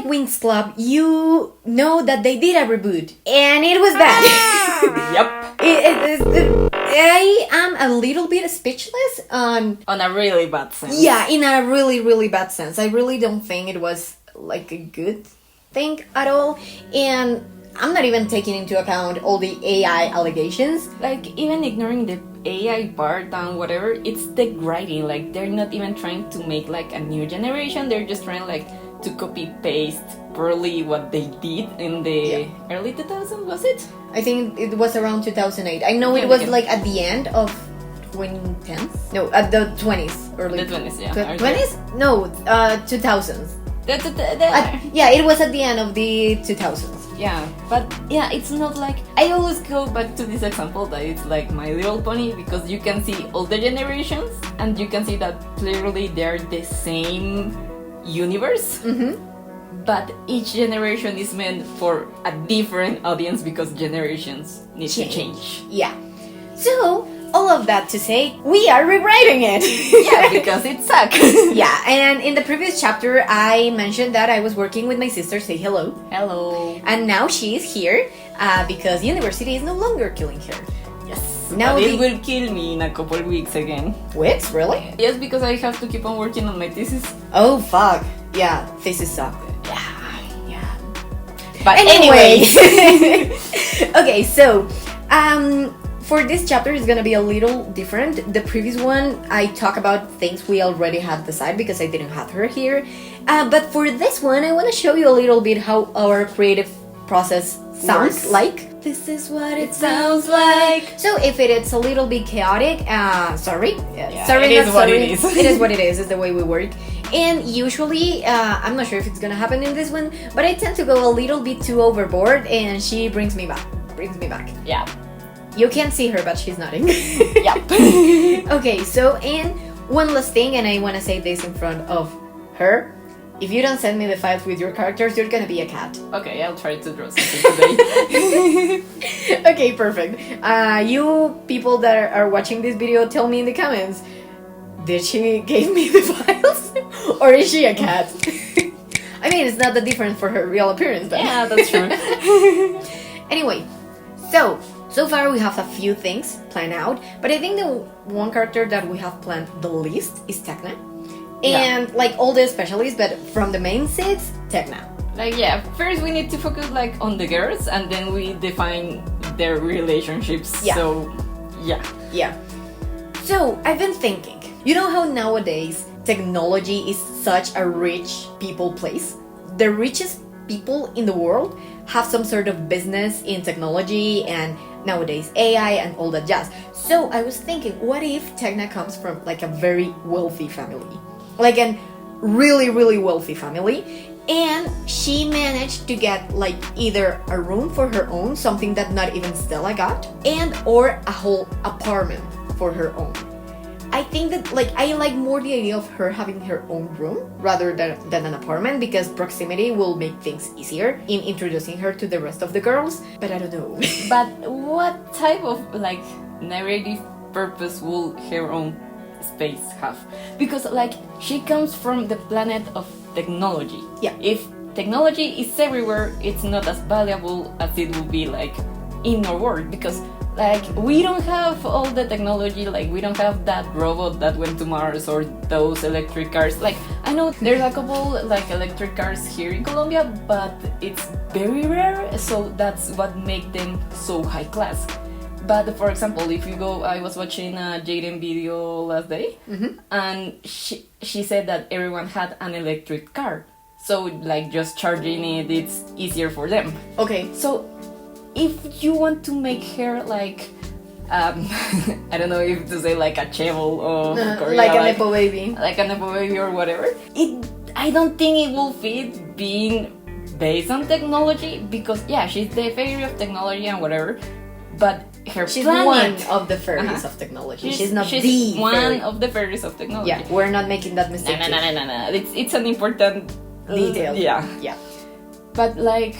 Winx Club, you know that they did a reboot, and it was bad. Yep. I am a little bit speechless on a really bad sense. Yeah, in a really, really bad sense. I really don't think it was like a good thing at all, and I'm not even taking into account all the AI allegations. Like, even ignoring the AI part and whatever, it's the writing. Like, they're not even trying to make like a new generation. They're just trying like to copy paste probably what they did in the early 2000s, was it? I think it was around 2008. I know it was like at the end of 2010s. No, at the 20s. Early 20s, yeah. 20s? No, 2000s. Yeah, it was at the end of the 2000s. Yeah, but yeah, it's not like... I always go back to this example that it's like My Little Pony, because you can see all the generations and you can see that clearly they're the same universe. Mm-hmm. But each generation is meant for a different audience because generations need to change. Yeah. So, all of that to say, we are rewriting it. Yeah, because it sucks. Yeah, and in the previous chapter, I mentioned that I was working with my sister. Say hello. Hello. And now she is here because university is no longer killing her. Yes. Now but it will kill me in a couple weeks again. Weeks? Really? Yes, because I have to keep on working on my thesis. Oh, fuck. Yeah, thesis suck. Yeah. But anyways. Okay, so... for this chapter, it's gonna be a little different. The previous one, I talk about things we already had decided because I didn't have her here. But for this one, I want to show you a little bit how our creative process sounds like. This is what it sounds like. So if it is a little bit chaotic, sorry. Yeah, sorry, it is not what sorry. it is. It is what it is. It's the way we work. And usually, I'm not sure if it's gonna happen in this one, but I tend to go a little bit too overboard, and she brings me back. Yeah. You can't see her, but she's nodding. Yep. Okay, so, and one last thing, and I want to say this in front of her. If you don't send me the files with your characters, you're gonna be a cat. Okay, I'll try to draw something today. Okay, perfect. You people that are watching this video, tell me in the comments, did she give me the files? Or is she a cat? I mean, it's not that different for her real appearance, but... Yeah, that's true. Anyway, so far we have a few things planned out, but I think the one character that we have planned the least is Tecna. And like all the specialists, but from the main six, Tecna. Like, yeah, first we need to focus like on the girls and then we define their relationships. Yeah. So, Yeah. So, I've been thinking, you know how nowadays technology is such a rich people place? The richest people in the world have some sort of business in technology and nowadays AI and all that jazz. So I was thinking, what if Tecna comes from like a very wealthy family? Like a really, really wealthy family, and she managed to get like either a room for her own, something that not even Stella got, and or a whole apartment for her own. I think that like I like more the idea of her having her own room rather than an apartment, because proximity will make things easier in introducing her to the rest of the girls, but I don't know. But what type of like narrative purpose will her own space have? Because like she comes from the planet of technology. Yeah. If technology is everywhere, it's not as valuable as it will be like in our world, because like we don't have all the technology, like we don't have that robot that went to Mars or those electric cars. Like I know there's a couple like electric cars here in Colombia, but it's very rare, so that's what makes them so high class. But for example, if you go, I was watching a Jaden video last day, and she said that everyone had an electric car, so like just charging it, it's easier for them. Okay. So if you want to make her like I don't know if to say like a cheval or like a nepo baby, like a nepo baby or whatever, I don't think it will fit being based on technology, because yeah, she's the fairy of technology and whatever, but she's one of the fairies of technology. She's not the one fairy of the fairies of technology. Yeah, we're not making that mistake. No. It's an important detail. Yeah. But like,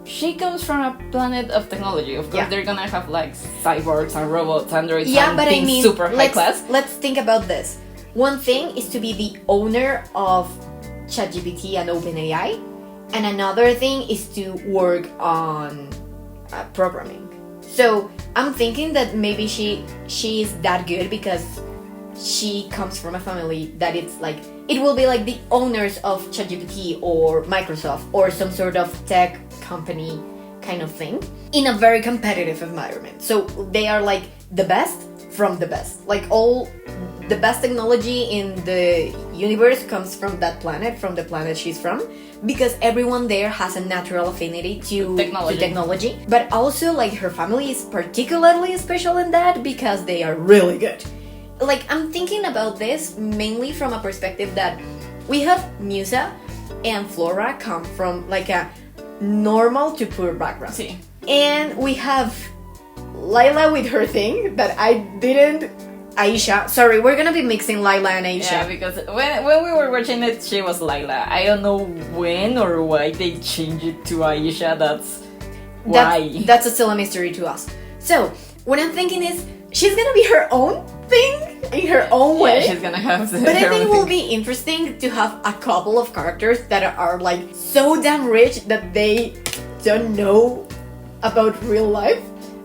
she comes from a planet of technology. Of course, they're gonna have like cyborgs and robots, androids, and but things I mean, super high class. Let's think about this. One thing is to be the owner of ChatGPT and OpenAI, and another thing is to work on programming. So I'm thinking that maybe she is that good because she comes from a family that it's like, it will be like the owners of ChatGPT or Microsoft or some sort of tech company kind of thing in a very competitive environment. So they are like the best from the best. Like all the best technology in the universe comes from that planet, from the planet she's from, because everyone there has a natural affinity to technology. But also like her family is particularly special in that because they are really good. Like I'm thinking about this mainly from a perspective that we have Musa and Flora come from like a normal to poor background. Sí. And we have Layla with her thing that I didn't. Aisha, sorry, we're gonna be mixing Layla and Aisha. Yeah, because when we were watching it, she was Layla. I don't know when or why they changed it to Aisha. That's why. That's still a mystery to us. So what I'm thinking is she's gonna be her own thing in her own way. Yeah, she's gonna have. But I think it will be interesting to have a couple of characters that are like so damn rich that they don't know about real life.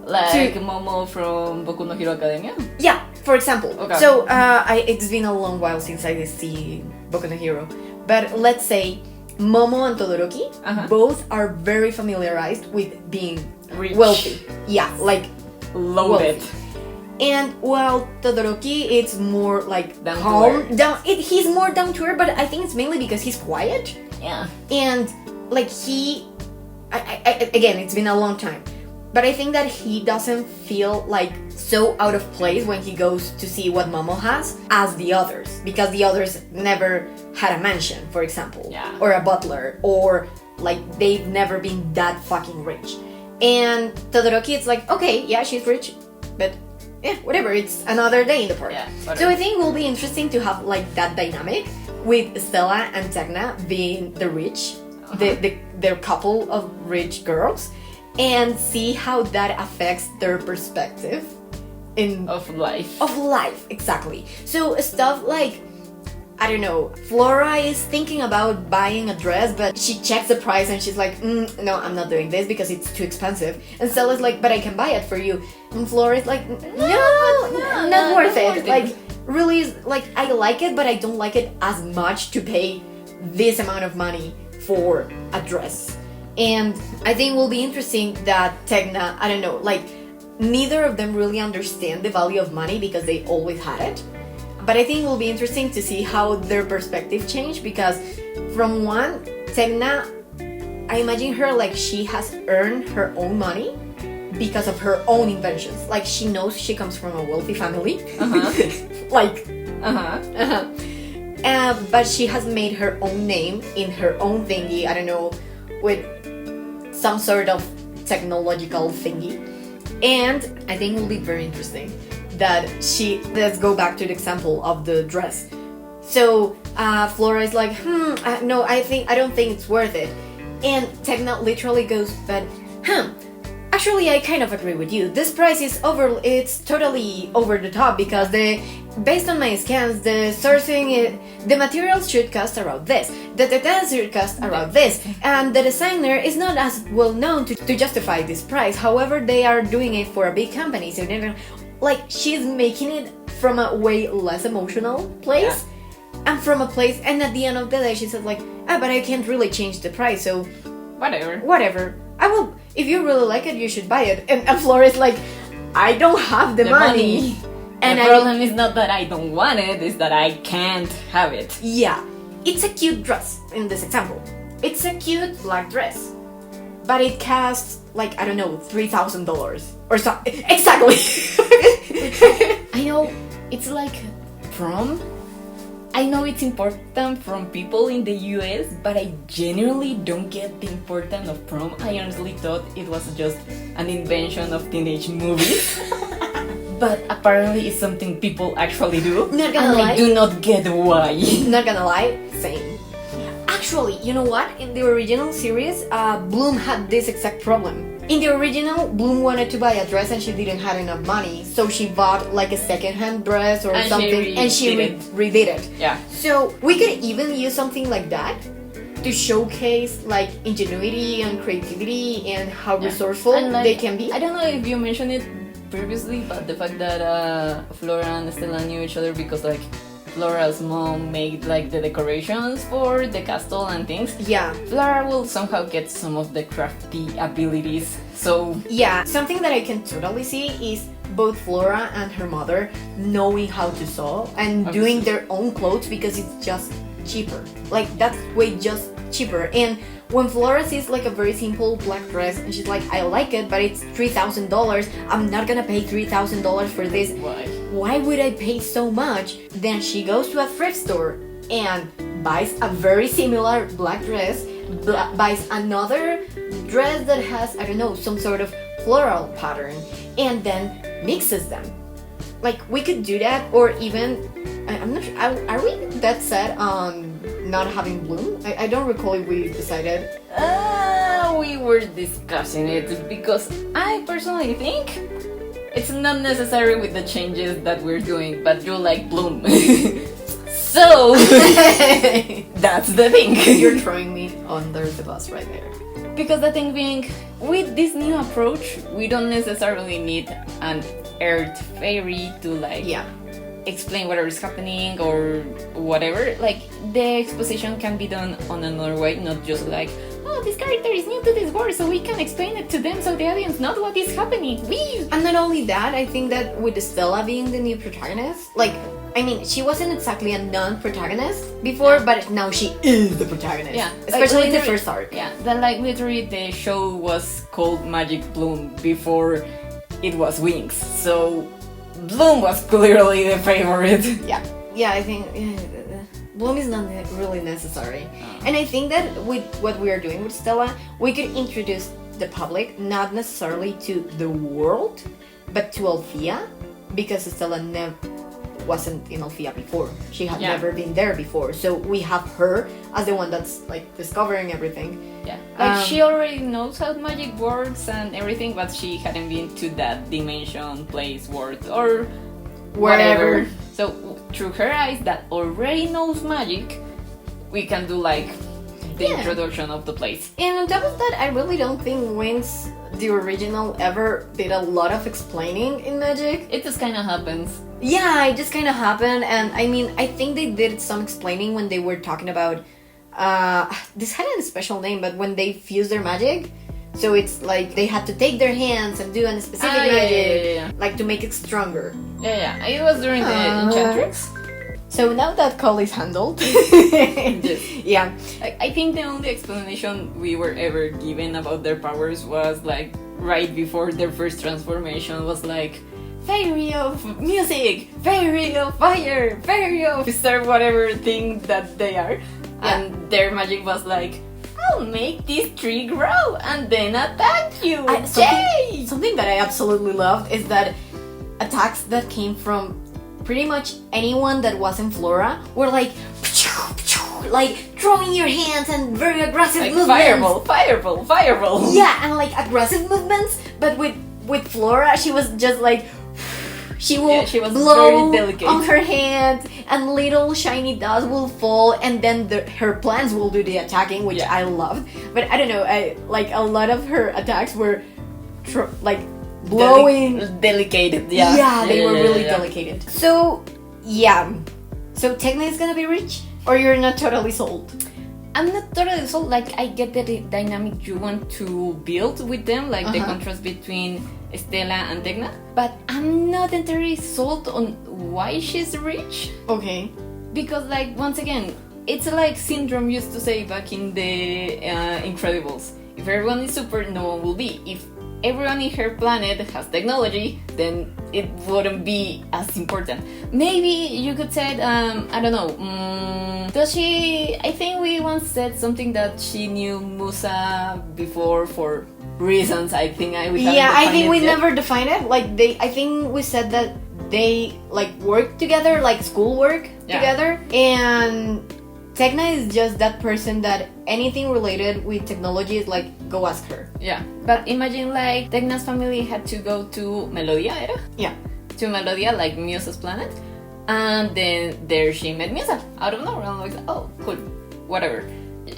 Like Momo from Boku no Hero Academia? Yeah, for example. Okay. So it's been a long while since I see Boku no Hero. But let's say Momo and Todoroki both are very familiarized with being Rich. wealthy. Yeah, like Loaded. wealthy. And while Todoroki, it's more like Down to calm. earth. He's more down to earth, but I think it's mainly because he's quiet. Yeah. And like again, it's been a long time. But I think that he doesn't feel like so out of place when he goes to see what Momo has as the others. Because the others never had a mansion, for example. Yeah. Or a butler. Or like they've never been that fucking rich. And Todoroki, it's like, okay, yeah, she's rich. But yeah, whatever, it's another day in the park. Yeah, so I think it will be interesting to have like that dynamic with Stella and Tecna being the rich, their couple of rich girls, and see how that affects their perspective of life. Of life, exactly. So stuff like, I don't know, Flora is thinking about buying a dress, but she checks the price and she's like, no, I'm not doing this because it's too expensive. And Stella's like, but I can buy it for you. And Flora is like, no, not worth it. Like, really, like, I like it, but I don't like it as much to pay this amount of money for a dress. And I think it will be interesting that Tecna, I don't know, like, neither of them really understand the value of money because they always had it. But I think it will be interesting to see how their perspective changed, because from one, Tecna, I imagine her like she has earned her own money because of her own inventions. Like she knows she comes from a wealthy family. Like, but she has made her own name in her own thingy, I don't know, with some sort of technological thingy. And I think it will be very interesting that let's go back to the example of the dress. So Flora is like, no, I don't think it's worth it. And Tecna literally goes, but actually I kind of agree with you. This price is it's totally over the top because based on my scans, the sourcing, the materials should cost around this, the details should cost around this, and the designer is not as well known to justify this price. However, they are doing it for a big company, so they're like, she's making it from a way less emotional place, and from a place, and at the end of the day, she said like, but I can't really change the price, so whatever. I will. If you really like it, you should buy it. And Flora is like, I don't have the money. And the problem is not that I don't want it; it's that I can't have it. Yeah, it's a cute dress in this example. It's a cute black dress, but it costs like, I don't know, $3,000 or so. Exactly. I know it's like prom. I know it's important from people in the US, but I genuinely don't get the importance of prom. I honestly thought it was just an invention of teenage movies. But apparently it's something people actually do. Not gonna lie. I do not get why. Not gonna lie, same. Actually, you know what? In the original series, Bloom had this exact problem. In the original, Bloom wanted to buy a dress and she didn't have enough money, so she bought like a second-hand dress or something, and she redid it. Yeah. So we could even use something like that, to showcase like ingenuity and creativity and how Yeah. resourceful And, like, they can be. I don't know if you mentioned it previously, but the fact that Flora and Stella knew each other because like Flora's mom made like the decorations for the castle and things. Yeah. Flora will somehow get some of the crafty abilities. So Yeah, something that I can totally see is both Flora and her mother knowing how to sew and doing their own clothes because it's just cheaper. Like, that's way just cheaper. And when Flora sees like a very simple black dress and she's like, I like it, but it's $3,000, I'm not gonna pay $3,000 for this. Why would I pay so much? Then she goes to a thrift store and buys a very similar black dress, buys another dress that has, I don't know, some sort of floral pattern, and then mixes them. Like, we could do that, or even, I'm not sure, are we that set on not having bloom? I don't recall if we decided. we were discussing it because I personally think it's not necessary with the changes that we're doing, but you like bloom. So that's the thing. You're throwing me under the bus right there. Because the thing being, with this new approach, we don't necessarily need an earth fairy to like explain whatever is happening or whatever. Like, the exposition can be done on another way, not just like, oh, this character is new to this world, so we can explain it to them so the audience knows what is happening. Wee! And not only that, I think that with Stella being the new protagonist, like, I mean, she wasn't exactly a non-protagonist before, but now she is the protagonist. Yeah, especially like, the first arc. Yeah, then like literally the show was called Magic Bloom before it was Winx, so Bloom was clearly the favorite. Yeah, I think bloom is not really necessary. And I think that with what we are doing with Stella, we could introduce the public, not necessarily to the world, but to Althea, because Stella wasn't in Althea before. She had never been there before, so we have her as the one that's like discovering everything. Yeah, like she already knows how magic works and everything, but she hadn't been to that dimension, place, world, or whatever. So through her eyes that already knows magic, we can do like the introduction of the place. And on top of that, I really don't think Winx, the original, ever did a lot of explaining in magic. It just kind of happens. Yeah, it just kind of happened, and I mean, I think they did some explaining when they were talking about, this had a special name, but when they fuse their magic, so it's like they had to take their hands and do a specific magic, like to make it stronger. Yeah, it was during the Enchantrix. So now that call is handled, yeah. I think the only explanation we were ever given about their powers was like right before their first transformation was like, fairy of music, fairy of fire, fairy of star, whatever thing that they are. And their magic was like, I'll make this tree grow and then attack you. Something that I absolutely loved is that attacks that came from pretty much anyone that wasn't Flora were like throwing your hands and very aggressive like movements. Fireball. Yeah, and like aggressive movements, but with Flora, she was just like, she will blow on her hand and little shiny dust will fall, and then her plants will do the attacking, which I loved. But I don't know, like a lot of her attacks were blowing. Delicate. Yeah, they were really delicate. So Tecna is gonna be rich, or you're not totally sold? I'm not totally sold. Like, I get the dynamic you want to build with them, like the contrast between Stella and Tecna, but I'm not entirely sold on why she's rich. Okay. Because, like, once again, it's like Syndrome used to say back in the Incredibles. If everyone is super, no one will be. If everyone in her planet has technology, then it wouldn't be as important. Maybe you could say, I don't know, does she... I think we once said something that she knew Musa before for reasons, I think. I think we never defined it. Like, I think we said that they, like, work together, like schoolwork together, and Tecna is just that person that anything related with technology is like, go ask her. Yeah, but imagine like Tecna's family had to go to Melodia, ¿era? Yeah. To Melodia, like Musa's planet, and then there she met Musa out of nowhere. And I was like, oh, cool, whatever.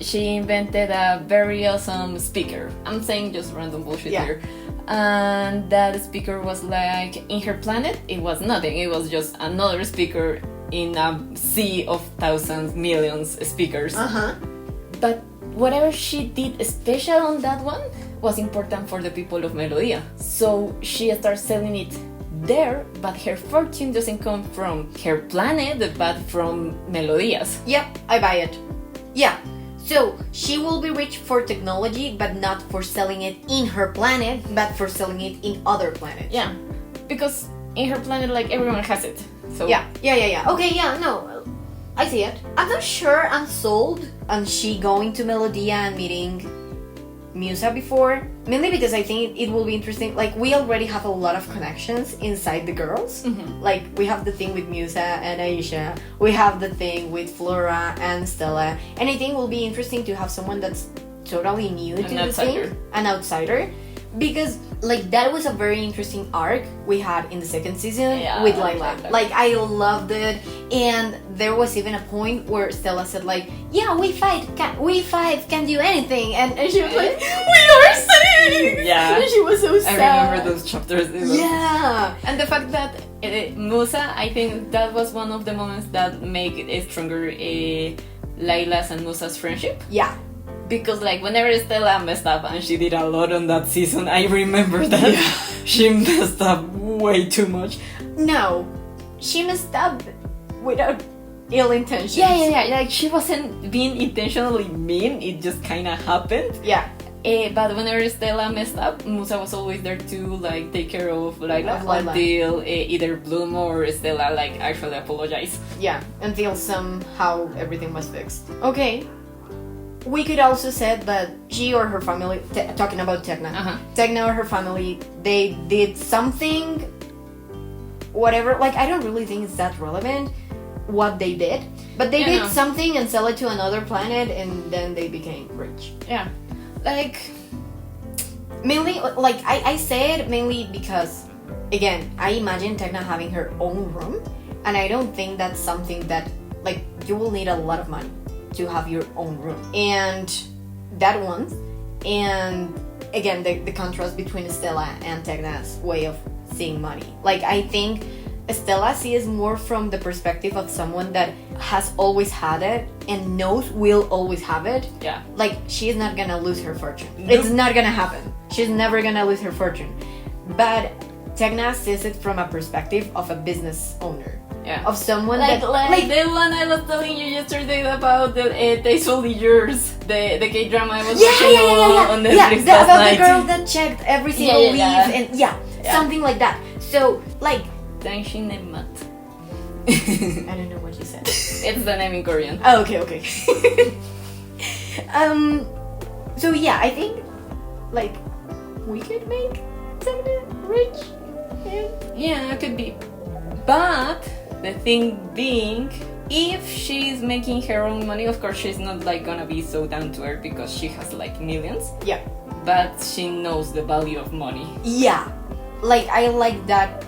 she invented a very awesome speaker. I'm saying just random bullshit here. And that speaker was like, in her planet, it was nothing. It was just another speaker in a sea of thousands, millions speakers. But whatever she did special on that one was important for the people of Melodia. So she started selling it there, but her fortune doesn't come from her planet, but from Melodia's. Yep, I buy it. Yeah. So she will be rich for technology, but not for selling it in her planet, but for selling it in other planets. Yeah, because in her planet, like, everyone has it. So yeah. Okay, yeah, no, I see it. I'm not sure I'm sold on she going to Melodia and meeting Musa before, mainly because I think it will be interesting. Like, we already have a lot of connections inside the girls. Like, we have the thing with Musa and Aisha, we have the thing with Flora and Stella, and I think it will be interesting to have someone that's totally new to the thing, an outsider, because like that was a very interesting arc we had in the second season with Lila. Like, I loved it, and there was even a point where Stella said like, yeah, we five can do anything, and she was like, we are safe. Yeah, and she was so sad. I remember those chapters. Yeah, and the fact that Musa, I think that was one of the moments that make it stronger, Lila's and Musa's friendship. Yeah. Because like whenever Stella messed up, and she did a lot on that season, I remember that she messed up way too much. No, she messed up without ill intentions. Yeah. Like, she wasn't being intentionally mean, it just kind of happened. Yeah. But whenever Stella messed up, Musa was always there to like take care of Lila until either Bloom or Stella like actually apologize. Yeah, until somehow everything was fixed. Okay. We could also say that she or her family, talking about Tecna, Tecna or her family, they did something, whatever. Like, I don't really think it's that relevant what they did, but they did something and sell it to another planet, and then they became rich. Yeah, like, mainly, like I say it mainly because, again, I imagine Tecna having her own room, and I don't think that's something that, like, you will need a lot of money to have your own room, and that one, and again the contrast between Stella and Tecna's way of seeing money. Like, I think Stella sees more from the perspective of someone that has always had it and knows will always have it. Yeah, like, she's not gonna lose her fortune. Nope. It's not gonna happen. She's never gonna lose her fortune. But Tecna sees it from a perspective of a business owner. Yeah. Of someone like that the one I was telling you yesterday about the Tastefully Yours, the K-drama I was watching on Netflix last about night. the girl that checked every single leaf and something like that. So, like, Dangshinemat. I don't know what you said. It's the name in Korean. Oh, okay. So yeah, I think like we could make Tecna rich. Yeah, it could be. But the thing being, if she's making her own money, of course she's not like gonna be so down to earth because she has like millions. Yeah. But she knows the value of money. Yeah. Like, I like that.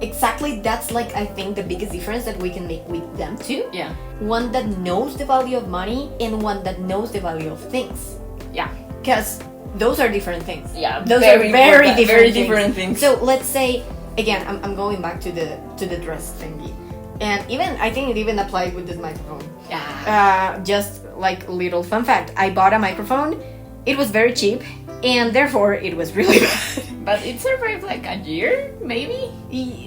Exactly, that's like, I think, the biggest difference that we can make with them too. Yeah. One that knows the value of money and one that knows the value of things. Yeah. Because those are different things. Yeah. Those are very different things. So let's say, again, I'm going back to the dress thingy. And even, I think it even applied with this microphone. Yeah. Just like little fun fact, I bought a microphone. It was very cheap, and therefore it was really bad. But it survived like a year, maybe?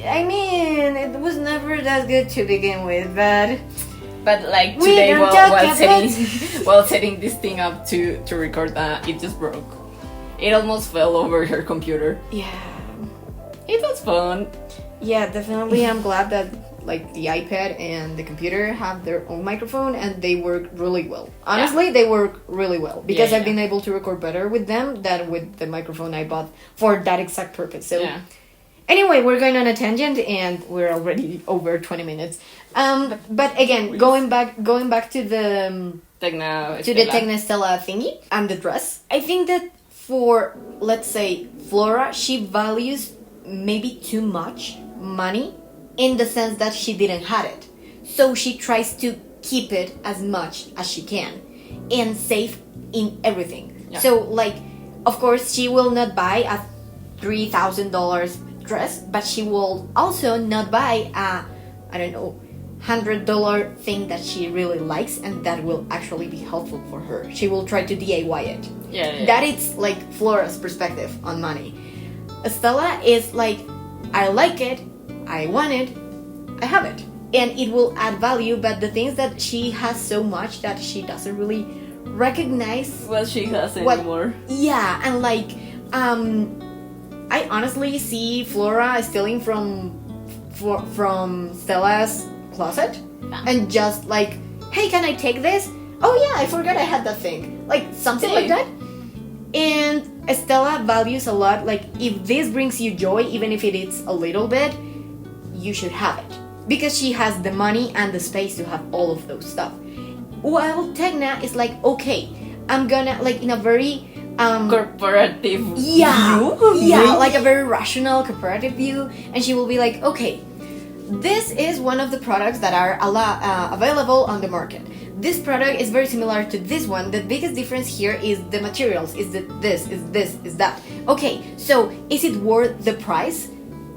I mean, it was never that good to begin with, but like today while setting this thing up to record, it just broke. It almost fell over her computer. Yeah. It was fun. Yeah, definitely. I'm glad that like the iPad and the computer have their own microphone and they work really well. Honestly, they work really well because I've been able to record better with them than with the microphone I bought for that exact purpose. So anyway, we're going on a tangent and we're already over 20 minutes. But again, going back to the Tecna Stella thingy and the dress. I think that for, let's say, Flora, she values maybe too much money in the sense that she didn't have it. So she tries to keep it as much as she can. and save in everything. Yeah. So, like, of course, she will not buy a $3,000 dress, but she will also not buy a, I don't know, $100 thing that she really likes and that will actually be helpful for her. She will try to DIY it. Yeah. That is like Flora's perspective on money. Stella is like, I like it, I want it, I have it. And it will add value, but the things that she has so much that she doesn't really recognize what she has what- anymore. Yeah, and like, I honestly see Flora stealing from Stella's closet and just like, hey, can I take this? Oh yeah, I forgot I had that thing. Like something like that. And Stella values a lot, like, if this brings you joy, even if it is a little bit, you should have it. Because she has the money and the space to have all of those stuff. While Tecna is like, okay, I'm gonna, like, in a very Corporative view? yeah, like a very rational corporative view, and she will be like, okay, this is one of the products that are available on the market. This product is very similar to this one. The biggest difference here is the materials, is that. Okay, so is it worth the price?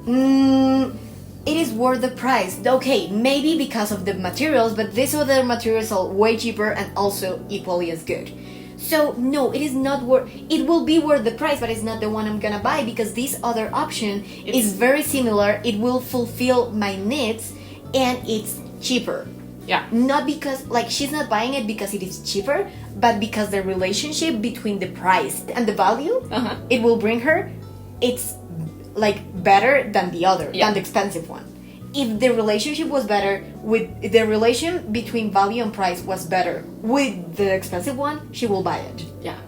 It is worth the price. Okay, maybe because of the materials, but these other materials are way cheaper and also equally as good. So no, it is not worth. It will be worth the price, but it's not the one I'm gonna buy because this other option is very similar. It will fulfill my needs, and it's cheaper. Yeah. Not because, like, she's not buying it because it is cheaper, but because the relationship between the price and the value it will bring her, it's like better than the other, than the expensive one. If the relationship was better, with the relation between value and price was better with the expensive one, she will buy it. Yeah.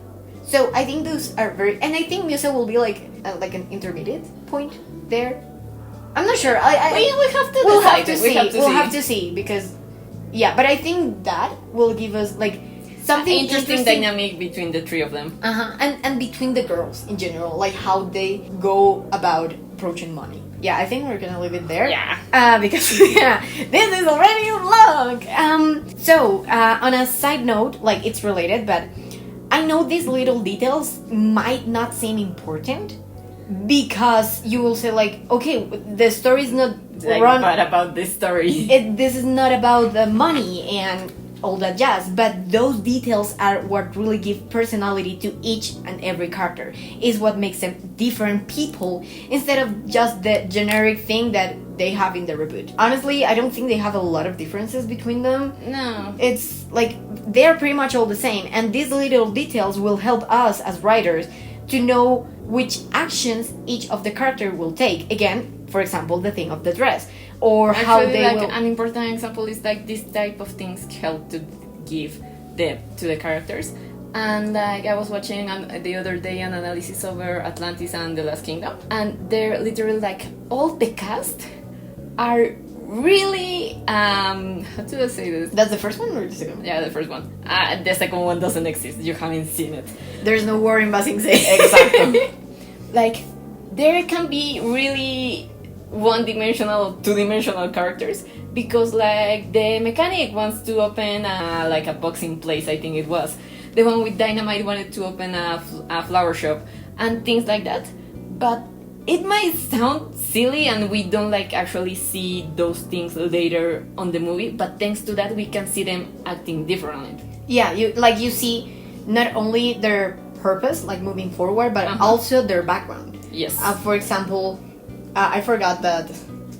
So I think those are very, and I think Musa will be like an intermediate point there. I'm not sure. We have to we'll decide. have to see. We'll have to see because, yeah. But I think that will give us like something interesting dynamic between the three of them. And between the girls in general, like how they go about approaching money. Yeah, I think we're gonna leave it there. Yeah. Because this is already long. So on a side note, like it's related, but I know these little details might not seem important because you will say like, okay, the story is not But about this story, this is not about the money and all that jazz, but those details are what really give personality to each and every character, is what makes them different people instead of just the generic thing that they have in the reboot. Honestly, I don't think they have a lot of differences between them. No. It's like they're pretty much all the same, and these little details will help us as writers to know which actions each of the character will take. Again, for example, the thing of the dress, or actually, how they like, will. An important example is like this type of things help to give depth to the characters. And like I was watching the other day an analysis over Atlantis and the Last Kingdom, and they're literally like all the cast are really how do I say this? That's the first one or the second one? Yeah, the first one. The second one doesn't exist. You haven't seen it. There's no war in Ba Sing Se. Exactly. Like there can be really one-dimensional, two-dimensional characters because like the mechanic wants to open like a boxing place, I think it was. The one with Dynamite wanted to open a flower shop and things like that. But it might sound silly and we don't like actually see those things later on the movie, but thanks to that we can see them acting differently. Yeah, you see not only their purpose, like moving forward, but also their background. Yes. For example, I forgot that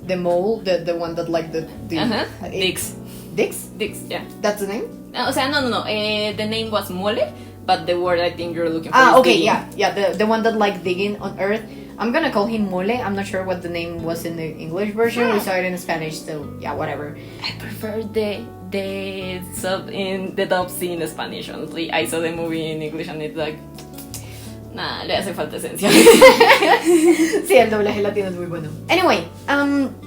the mole, the one that like the Dix. Dix, yeah. That's the name. No. The name was Mole, but the word I think you're looking for is okay, digging. yeah. The one that like digging on Earth. I'm gonna call him Mole. I'm not sure what the name was in the English version. We saw it in Spanish, so yeah, whatever. I prefer the sub in the dub scene in Spanish. Honestly, I saw the movie in English and it's like, nah, le hace falta esencia. Sí, el doblaje latino es muy bueno. Anyway,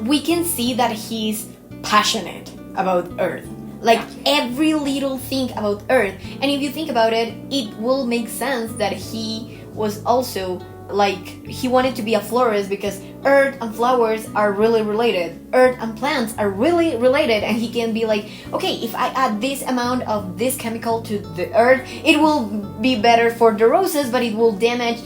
we can see that he's passionate about Earth. Like every little thing about Earth. And if you think about it, it will make sense that he was also like he wanted to be a florist because earth and flowers are really related, earth and plants are really related, and he can be like, okay, if I add this amount of this chemical to the earth, it will be better for the roses, but it will damage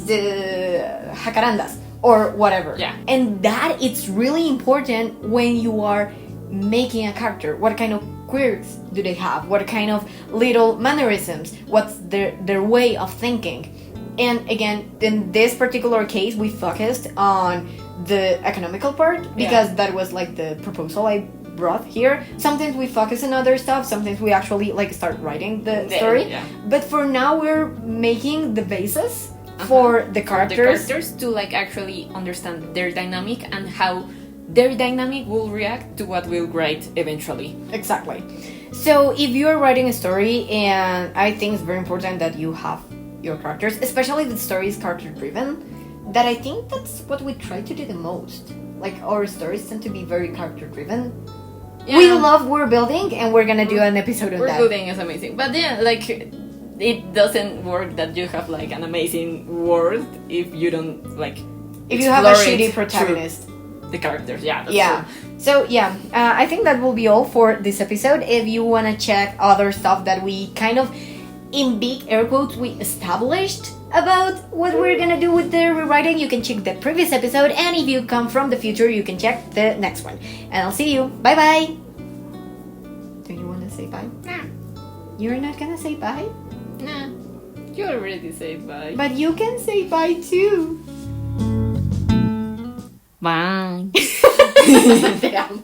the jacarandas or whatever. Yeah. And that it's really important when you are making a character. What kind of quirks do they have? What kind of little mannerisms? What's their way of thinking? And again, in this particular case, we focused on the economical part because that was like the proposal I brought here. Sometimes we focus on other stuff. Sometimes we actually like start writing the story. Yeah. But for now, we're making the basis for the characters. To like actually understand their dynamic and how their dynamic will react to what we'll write eventually. Exactly. So if you're writing a story, and I think it's very important that you have your characters, especially if the story is character driven, that I think that's what we try to do the most. Like our stories tend to be very character driven. Yeah. We love world building, and we're gonna do an episode on that. World building is amazing, but yeah, like it doesn't work that you have like an amazing world if you don't like. If you have a shitty protagonist. The characters, yeah. Yeah. True. So yeah, I think that will be all for this episode. If you wanna check other stuff that we kind of, in big air quotes, we established about what we're gonna do with the rewriting, you can check the previous episode, and if you come from the future, you can check the next one. And I'll see you. Bye bye. Do you wanna say bye? Nah. You're not gonna say bye? Nah. You already said bye. But you can say bye too. Bye. Te amo.